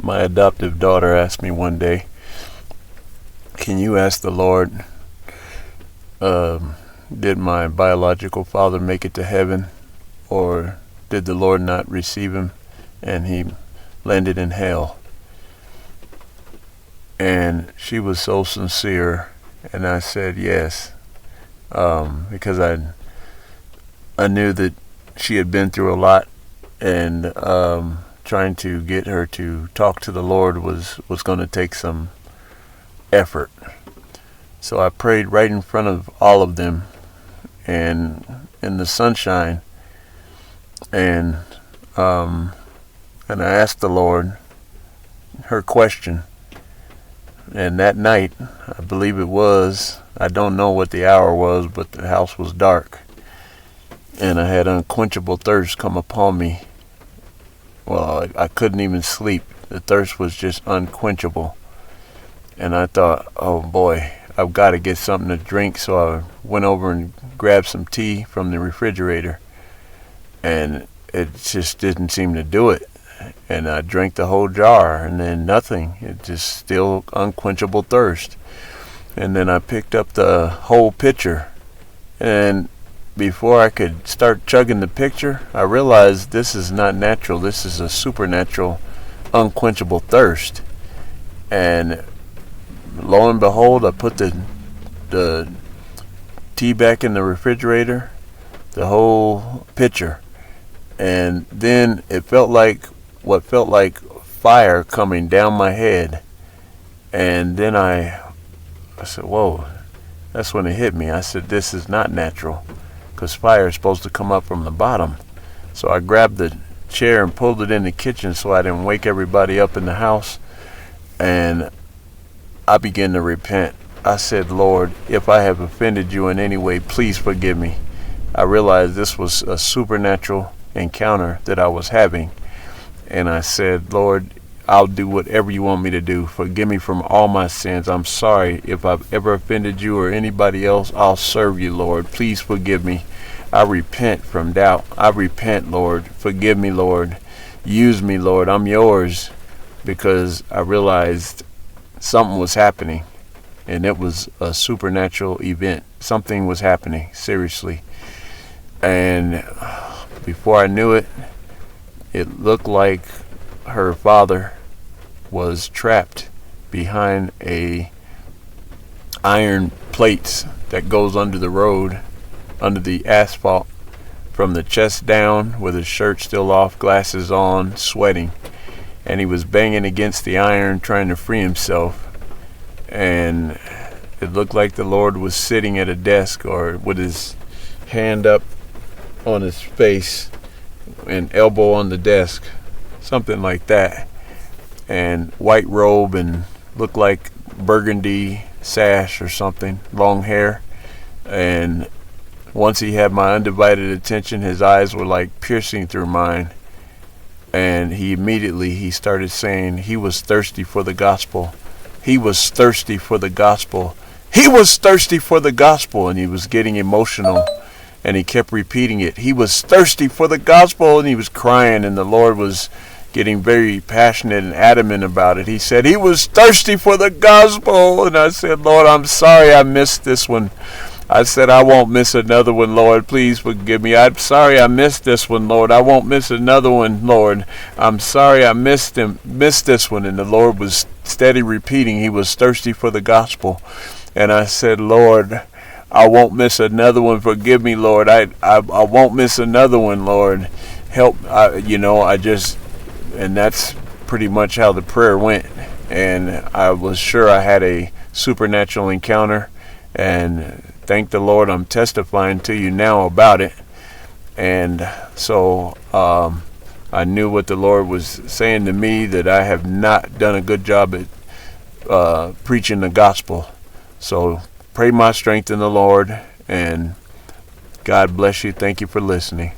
My adoptive daughter asked me one day, can you ask the Lord, did my biological father make it to heaven, or did the Lord not receive him and he landed in hell? And she was so sincere, and I said yes, because I knew that she had been through a lot, and trying to get her to talk to the Lord was going to take some effort. So I prayed right in front of all of them and in the sunshine, and I asked the Lord her question. And that night, I believe it was, I don't know what the hour was, but the house was dark, and I had unquenchable thirst come upon me. Well, I couldn't even sleep. The thirst was just unquenchable. And I thought, oh boy, I've got to get something to drink. So I went over and grabbed some tea from the refrigerator, and it just didn't seem to do it. And I drank the whole jar, and then nothing. It just still unquenchable thirst. And then I picked up the whole pitcher, and before I could start chugging the pitcher, I realized this is not natural. This is a supernatural, unquenchable thirst. And lo and behold, I put the tea back in the refrigerator, the whole pitcher, and then it felt like what felt like fire coming down my head. And then I said, whoa, that's when it hit me. I said, this is not natural, because fire is supposed to come up from the bottom. So I grabbed the chair and pulled it in the kitchen so I didn't wake everybody up in the house, and I began to repent. I said, Lord, if I have offended you in any way, please forgive me. I realized this was a supernatural encounter that I was having, and I said, Lord, I'll do whatever you want me to do. Forgive me from all my sins. I'm sorry if I've ever offended you or anybody else. I'll serve you, Lord. Please forgive me. I repent from doubt. I repent, Lord. Forgive me, Lord. Use me, Lord. I'm yours. Because I realized something was happening, and it was a supernatural event. Something was happening, seriously. And before I knew it, it looked like her father was trapped behind a iron plates that goes under the road, under the asphalt, from the chest down, with his shirt still off, glasses on, sweating. And he was banging against the iron, trying to free himself. And it looked like the Lord was sitting at a desk, or with his hand up on his face and elbow on the desk, something like that, and white robe, and looked like burgundy sash or something, long hair. And once he had my undivided attention, his eyes were like piercing through mine, and he started saying he was thirsty for the gospel. He was thirsty for the gospel. He was thirsty for the gospel. And he was getting emotional, and he kept repeating it. He was thirsty for the gospel, and he was crying, and the Lord was getting very passionate and adamant about it. He said he was thirsty for the gospel, and I said, Lord, I'm sorry I missed this one. I said, I won't miss another one, Lord. Please forgive me. I'm sorry I missed this one, Lord. I won't miss another one, Lord. I'm sorry I missed this one. And the Lord was steady repeating he was thirsty for the gospel. And I said, Lord, I won't miss another one. Forgive me, Lord. I won't miss another one, Lord. Help. And that's pretty much how the prayer went. And I was sure I had a supernatural encounter. And thank the Lord, I'm testifying to you now about it. And so I knew what the Lord was saying to me, that I have not done a good job at preaching the gospel. So pray my strength in the Lord, and God bless you. Thank you for listening.